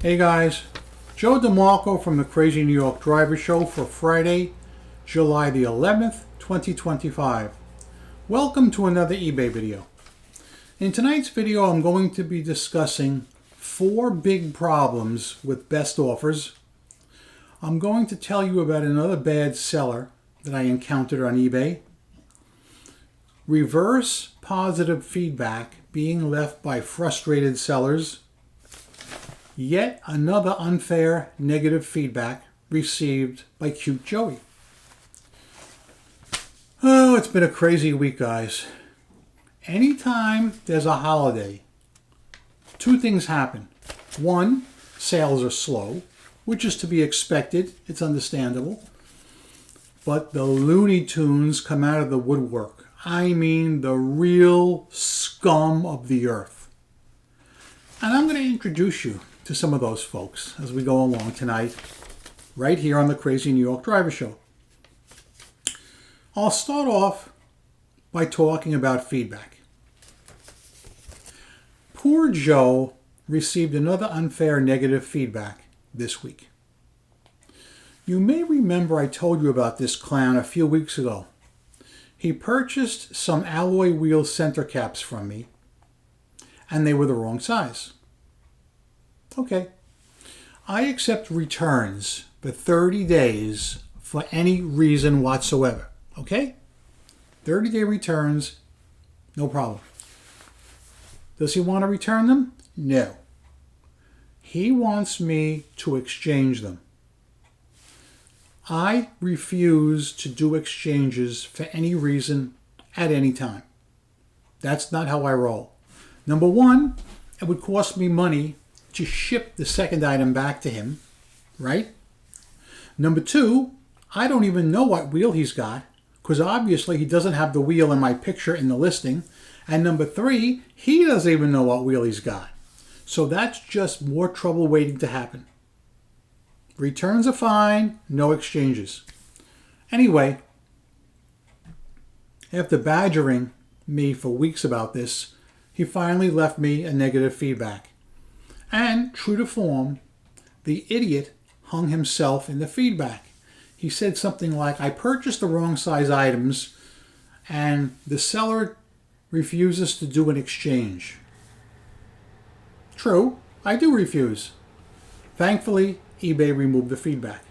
Hey guys, Joe DeMarco from the Crazy New York Driver Show for Friday, July the 11th, 2025. Welcome to another eBay video. In tonight's video, I'm going to be discussing 4 big problems with best offers. I'm going to tell you about another bad seller that I encountered on eBay. Reverse positive feedback being left by frustrated sellers. Yet another unfair negative feedback received by Cute Joey. Oh, it's been a crazy week, guys. Anytime there's a holiday, 2 things happen. 1, sales are slow, which is to be expected. It's understandable. But the Looney Tunes come out of the woodwork. I mean, the real scum of the earth. And I'm going to introduce you to some of those folks as we go along tonight, right here on the Crazy New York Driver Show. I'll start off by talking about feedback. Poor Joe received another unfair negative feedback this week. You may remember I told you about this clown a few weeks ago. He purchased some alloy wheel center caps from me, and they were the wrong size. Okay. I accept returns for 30 days for any reason whatsoever. Okay? 30-day returns, no problem. Does he want to return them? No. He wants me to exchange them. I refuse to do exchanges for any reason at any time. That's not how I roll. Number 1, it would cost me money to ship the second item back to him, right? Number 2, I don't even know what wheel he's got, because obviously he doesn't have the wheel in my picture in the listing. And number 3, he doesn't even know what wheel he's got. So that's just more trouble waiting to happen. Returns are fine, no exchanges. Anyway, after badgering me for weeks about this, he finally left me a negative feedback. And, true to form, the idiot hung himself in the feedback. He said something like, I purchased the wrong size items and the seller refuses to do an exchange. True, I do refuse. Thankfully, eBay removed the feedback.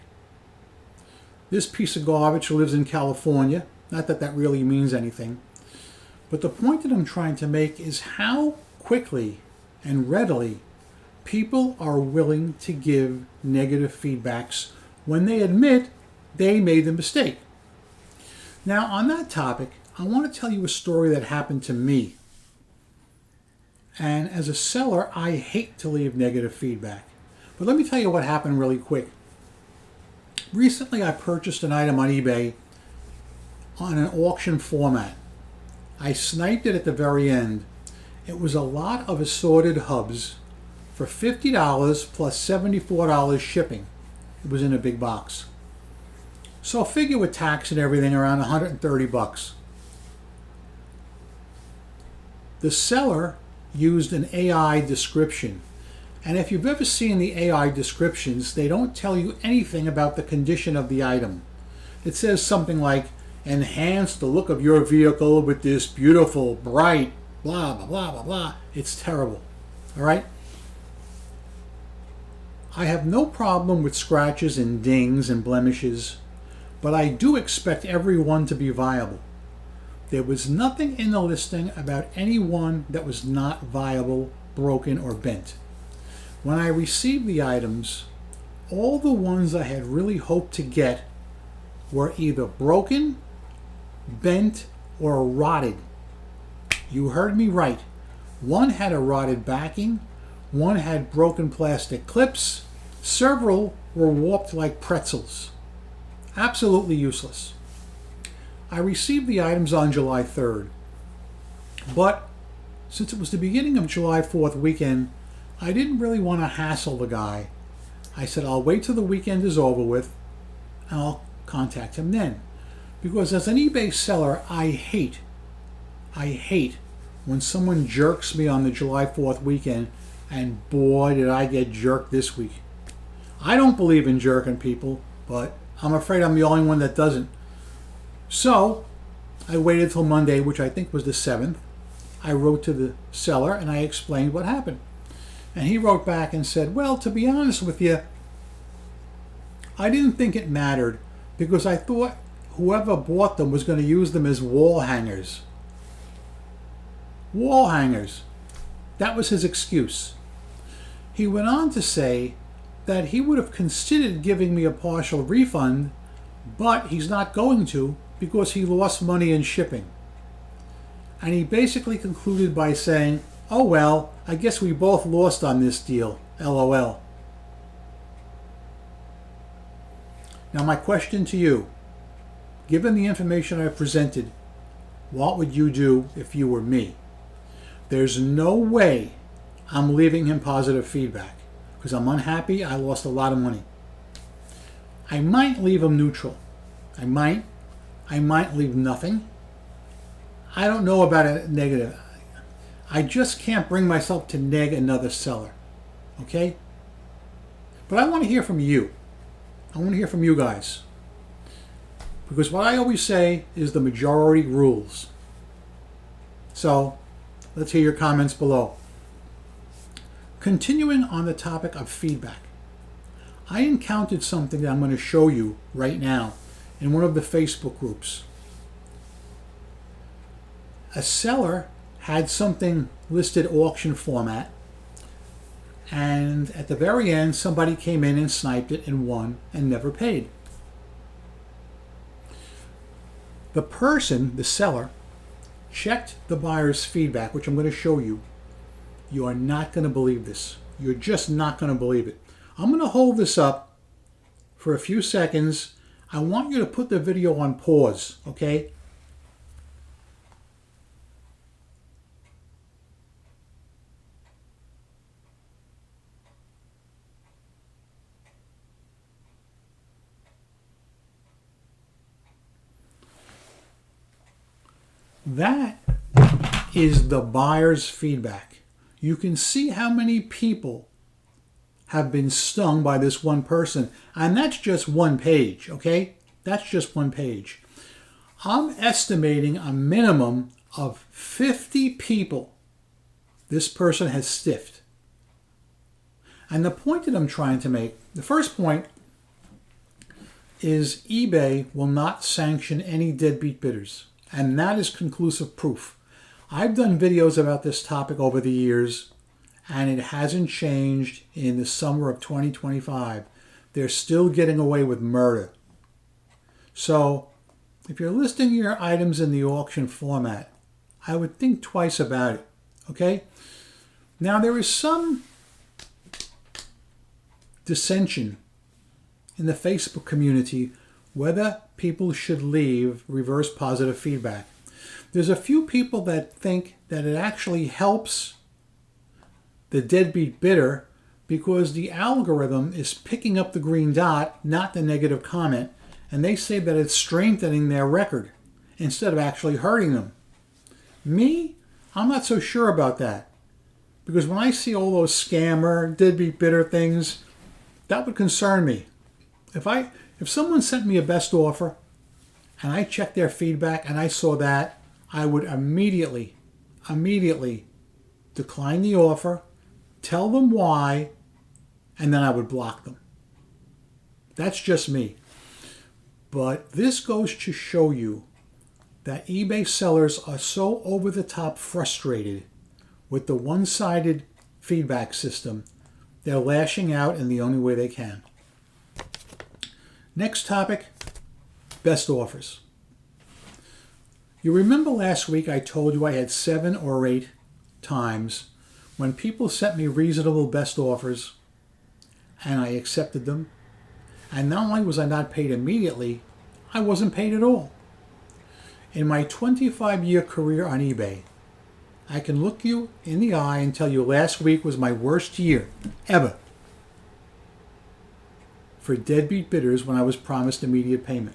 This piece of garbage lives in California. Not that that really means anything. But the point that I'm trying to make is how quickly and readily people are willing to give negative feedbacks when they admit they made the mistake. Now, on that topic, I want to tell you a story that happened to me. And as a seller, I hate to leave negative feedback. But let me tell you what happened really quick. Recently, I purchased an item on eBay on an auction format. I sniped it at the very end. It was a lot of assorted hubs for $50 plus $74 shipping. It was in a big box. So figure with tax and everything around $130. The seller used an AI description. And if you've ever seen the AI descriptions, they don't tell you anything about the condition of the item. It says something like, enhance the look of your vehicle with this beautiful, bright, blah, blah, blah, blah, blah. It's terrible. All right? I have no problem with scratches and dings and blemishes, but I do expect everyone to be viable. There was nothing in the listing about anyone that was not viable, broken, or bent. When I received the items, all the ones I had really hoped to get were either broken, bent, or rotted. You heard me right. One had a rotted backing, one had broken plastic clips, several were warped like pretzels. Absolutely useless. I received the items on July 3rd, but since it was the beginning of July 4th weekend, I didn't really want to hassle the guy. I said I'll wait till the weekend is over with and I'll contact him then. Because as an eBay seller, I hate when someone jerks me on the July 4th weekend And boy, did I get jerked this week. I don't believe in jerking people, but I'm afraid I'm the only one that doesn't. So I waited till Monday, which I think was the 7th. I wrote to the seller and I explained what happened. And he wrote back and said, well, to be honest with you, I didn't think it mattered because I thought whoever bought them was going to use them as wall hangers. Wall hangers. That was his excuse. He went on to say that he would have considered giving me a partial refund, but he's not going to because he lost money in shipping. And he basically concluded by saying, oh well, I guess we both lost on this deal, LOL. Now my question to you, given the information I presented, what would you do if you were me? There's no way I'm leaving him positive feedback because I'm unhappy. I lost a lot of money. I might leave him neutral. I might leave nothing. I don't know about a negative. I just can't bring myself to neg another seller. Okay? But I want to hear from you. I want to hear from you guys. Because what I always say is the majority rules. So, let's hear your comments below. Continuing on the topic of feedback, I encountered something that I'm going to show you right now in one of the Facebook groups. A seller had something listed auction format, and at the very end somebody came in and sniped it and won and never paid. The person, the seller, checked the buyer's feedback, which I'm going to show you. You are not going to believe this. You're just not going to believe it. I'm going to hold this up for a few seconds. I want you to put the video on pause, okay? That is the buyer's feedback. You can see how many people have been stung by this one person. And that's just one page, okay? That's just one page. I'm estimating a minimum of 50 people this person has stiffed. And the point that I'm trying to make, the first point is eBay will not sanction any deadbeat bidders. And that is conclusive proof. I've done videos about this topic over the years, and it hasn't changed in the summer of 2025. They're still getting away with murder. So, if you're listing your items in the auction format, I would think twice about it, okay? Now, there is some dissension in the Facebook community whether people should leave reverse positive feedback. There's a few people that think that it actually helps the deadbeat bidder because the algorithm is picking up the green dot, not the negative comment, and they say that it's strengthening their record instead of actually hurting them. Me, I'm not so sure about that because when I see all those scammer, deadbeat bidder things, that would concern me. If someone sent me a best offer and I checked their feedback and I saw that, I would immediately decline the offer, tell them why, and then I would block them. That's just me. But this goes to show you that eBay sellers are so over the top frustrated with the one-sided feedback system, they're lashing out in the only way they can. Next topic, best offers. You remember last week I told you I had 7 or 8 times when people sent me reasonable best offers and I accepted them. And not only was I not paid immediately, I wasn't paid at all. In my 25-year career on eBay, I can look you in the eye and tell you last week was my worst year ever for deadbeat bidders when I was promised immediate payment.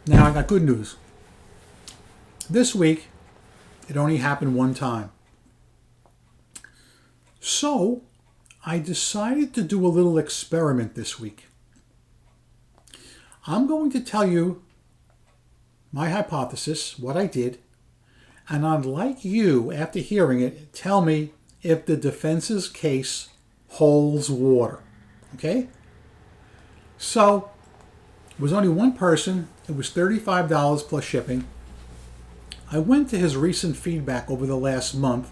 Now I got good news. This week, It only happened one time. So I decided to do a little experiment this week. I'm going to tell you my hypothesis, what I did, and I'd like you, after hearing it, tell me if the defense's case holds water. Okay? So, it was only one person. It was $35 plus shipping. I went to his recent feedback over the last month,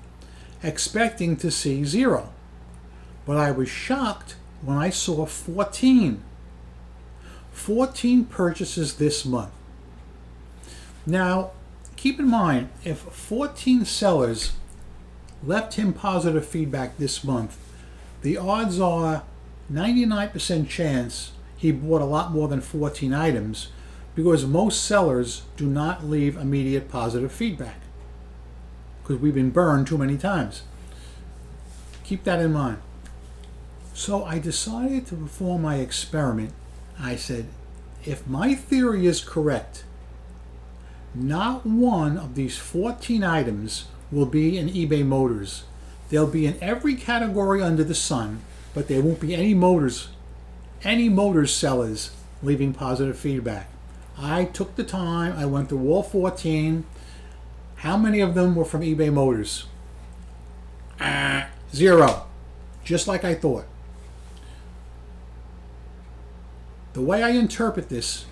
expecting to see 0. But I was shocked when I saw 14. 14 purchases this month. Now, keep in mind, if 14 sellers left him positive feedback this month, the odds are 99% chance he bought a lot more than 14 items, because most sellers do not leave immediate positive feedback, because we've been burned too many times. Keep that in mind. So I decided to perform my experiment. I said, if my theory is correct, not one of these 14 items will be in eBay Motors. They'll be in every category under the sun, but there won't be any motors sellers leaving positive feedback. I took the time, I went through all 14. How many of them were from eBay Motors? 0. Just like I thought. The way I interpret this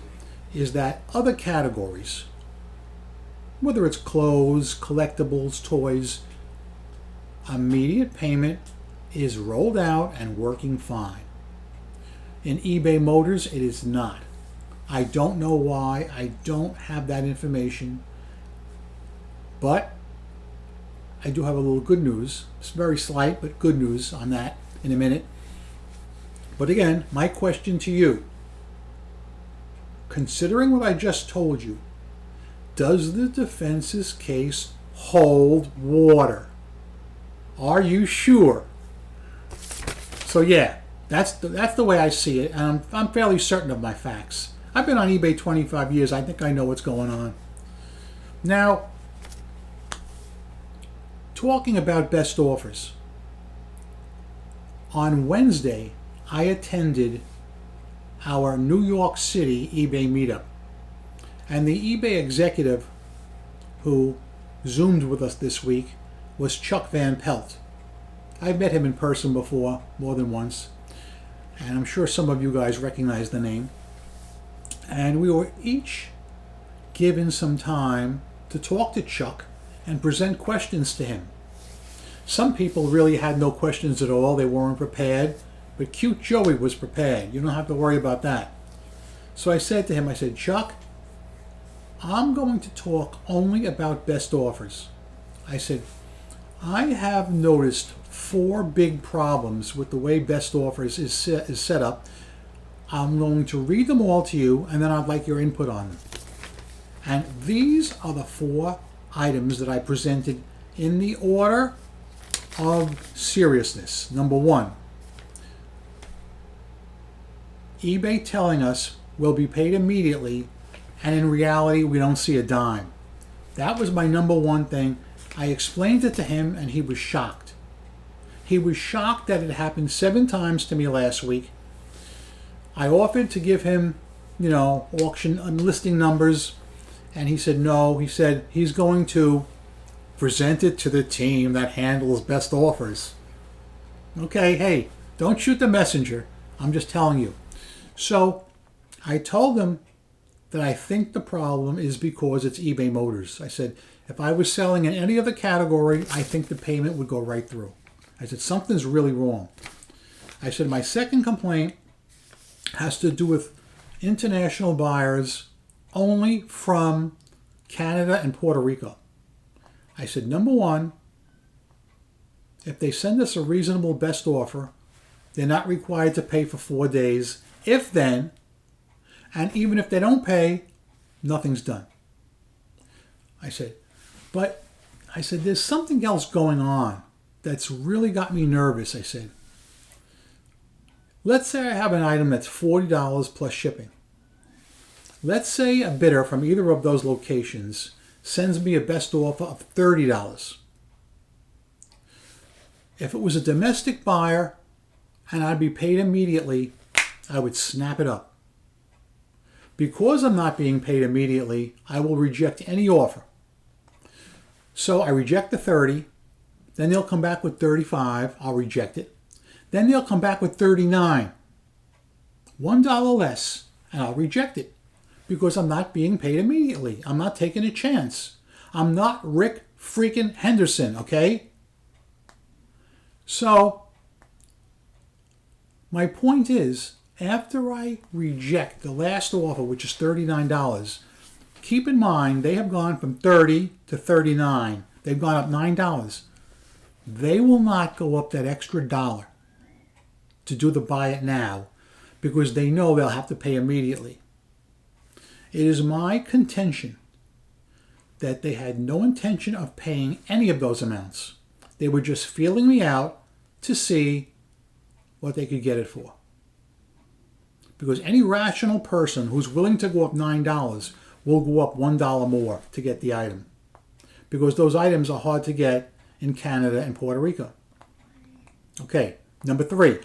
is that other categories, whether it's clothes, collectibles, toys, immediate payment is rolled out and working fine. In eBay Motors, it is not. I don't know why. I don't have that information. But I do have a little good news. It's very slight, but good news on that in a minute. But again, my question to you, considering what I just told you, does the defense's case hold water? Are you sure? So yeah, that's the way I see it, and I'm fairly certain of my facts. I've been on eBay 25 years. I think I know what's going on. Now, talking about best offers. On Wednesday, I attended our New York City eBay meetup. And the eBay executive who Zoomed with us this week was Chuck Van Pelt. I've met him in person before, more than once, and I'm sure some of you guys recognize the name. And we were each given some time to talk to Chuck and present questions to him. Some people really had no questions at all. They weren't prepared, but Cute Joey was prepared. You don't have to worry about that. So I said to him, I said, Chuck, I'm going to talk only about best offers. I said, I have noticed 4 big problems with the way best offers is set up. I'm going to read them all to you, and then I'd like your input on them. And these are the 4 items that I presented in the order of seriousness. Number 1, eBay telling us we'll be paid immediately, and in reality we don't see a dime. That was my number 1 thing. I explained it to him and he was shocked. He was shocked that it happened 7 times to me last week. I offered to give him, auction and listing numbers, and he said no. He said he's going to present it to the team that handles best offers. Okay, hey, don't shoot the messenger. I'm just telling you. So I told him that I think the problem is because it's eBay Motors. I said, if I was selling in any other category, I think the payment would go right through. I said, something's really wrong. I said, my second complaint has to do with international buyers only from Canada and Puerto Rico. I said, number 1, if they send us a reasonable best offer, they're not required to pay for 4 days. If then, and even if they don't pay, nothing's done. I said, there's something else going on that's really got me nervous. I said, let's say I have an item that's $40 plus shipping. Let's say a bidder from either of those locations sends me a best offer of $30. If it was a domestic buyer and I'd be paid immediately, I would snap it up. Because I'm not being paid immediately, I will reject any offer. So I reject the 30, then they'll come back with 35, I'll reject it. Then they'll come back with 39, $1 less, and I'll reject it because I'm not being paid immediately. I'm not taking a chance. I'm not Rick freaking Henderson, okay? So my point is, after I reject the last offer, which is $39, keep in mind they have gone from 30 to 39. They've gone up $9. They will not go up that extra dollar to do the buy it now because they know they'll have to pay immediately. It is my contention that they had no intention of paying any of those amounts. They were just feeling me out to see what they could get it for. Because any rational person who's willing to go up $9 will go up $1 more to get the item. Because those items are hard to get in Canada and Puerto Rico. Okay, number 3.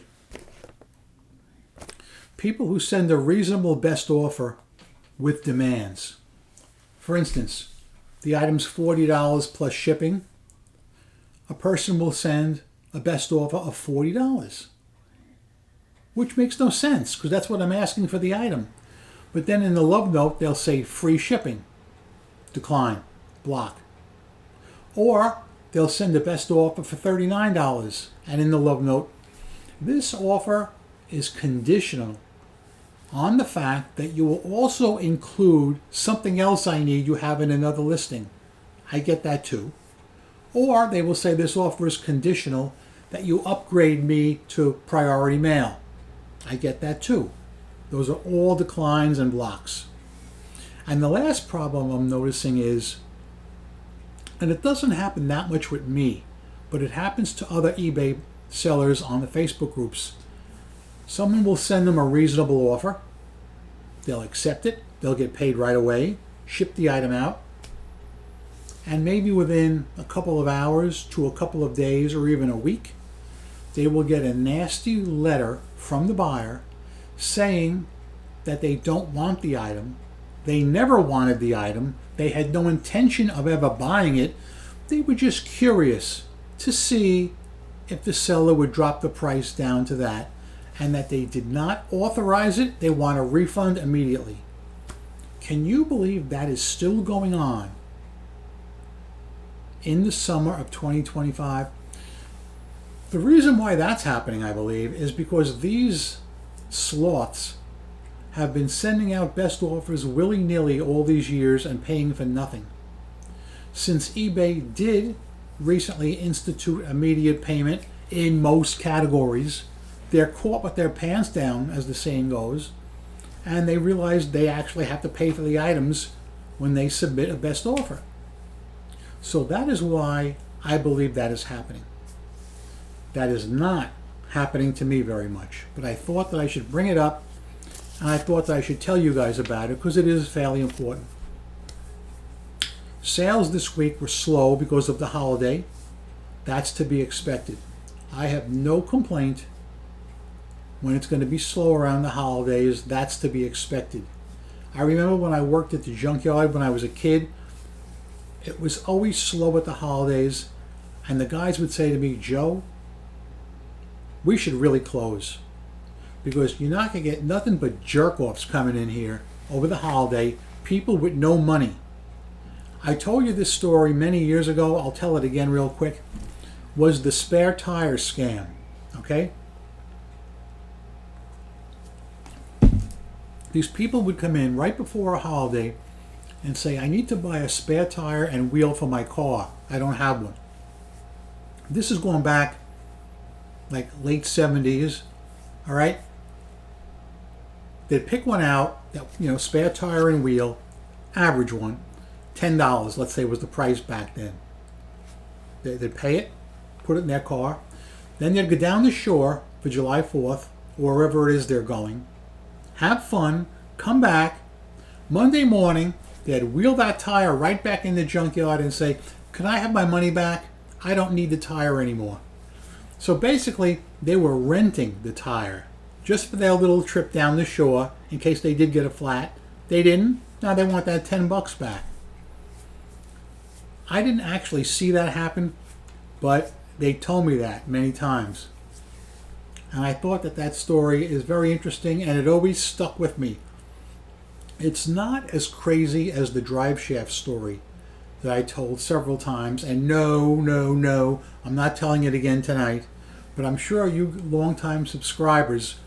People who send a reasonable best offer with demands. For instance, the item's $40 plus shipping. A person will send a best offer of $40, which makes no sense because that's what I'm asking for the item. But then in the love note, they'll say free shipping, decline, block. Or they'll send a best offer for $39, and in the love note, this offer is conditional on the fact that you will also include something else I need you have in another listing. I get that too. Or they will say this offer is conditional that you upgrade me to priority mail. I get that too. Those are all declines and blocks. And the last problem I'm noticing is, and it doesn't happen that much with me, but it happens to other eBay sellers on the Facebook groups. Someone will send them a reasonable offer. They'll accept it. They'll get paid right away, ship the item out, and maybe within a couple of hours to a couple of days or even a week, they will get a nasty letter from the buyer saying that they don't want the item. They never wanted the item. They had no intention of ever buying it. They were just curious to see if the seller would drop the price down to that, and that they did not authorize it. They want a refund immediately. Can you believe that is still going on in the summer of 2025? The reason why that's happening, I believe, is because these sloths have been sending out best offers willy-nilly all these years and paying for nothing. Since eBay did recently institute immediate payment in most categories, they're caught with their pants down, as the saying goes, and they realize they actually have to pay for the items when they submit a best offer. So that is why I believe that is happening. That is not happening to me very much, but I thought that I should bring it up, and I thought that I should tell you guys about it because it is fairly important. Sales this week were slow because of the holiday. That's to be expected. I have no complaint when it's going to be slow around the holidays. That's to be expected. I remember when I worked at the junkyard when I was a kid, it was always slow at the holidays, and the guys would say to me, Joe, we should really close because you're not going to get nothing but jerk-offs coming in here over the holiday, people with no money. I told you this story many years ago. I'll tell it again real quick. Was the spare tire scam, okay? These people would come in right before a holiday and say, I need to buy a spare tire and wheel for my car. I don't have one. This is going back like late 70s, all right? They'd pick one out, that, spare tire and wheel, average one, $10, let's say was the price back then. They'd pay it, put it in their car. Then they'd go down the shore for July 4th, or wherever it is they're going, have fun, come back. Monday morning, They'd wheel that tire right back in the junkyard and say, "Can I have my money back? I don't need the tire anymore." So basically, they were renting the tire just for their little trip down the shore in case they did get a flat. They didn't. Now they want that $10 back. I didn't actually see that happen, but they told me that many times. And I thought that story is very interesting, and it always stuck with me. It's not as crazy as the drive shaft story that I told several times. And no, I'm not telling it again tonight. But I'm sure you longtime subscribers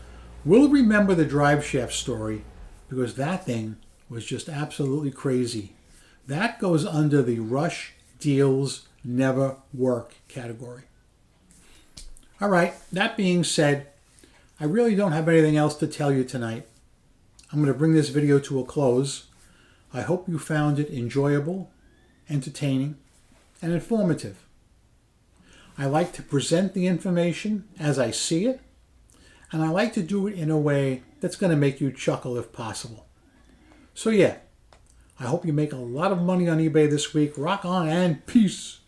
will remember the drive shaft story, because that thing was just absolutely crazy. That goes under the rush deals never work category. All right, that being said, I really don't have anything else to tell you tonight. I'm going to bring this video to a close. I hope you found it enjoyable, entertaining, and informative. I like to present the information as I see it, and I like to do it in a way that's going to make you chuckle if possible. So yeah, I hope you make a lot of money on eBay this week. Rock on and peace.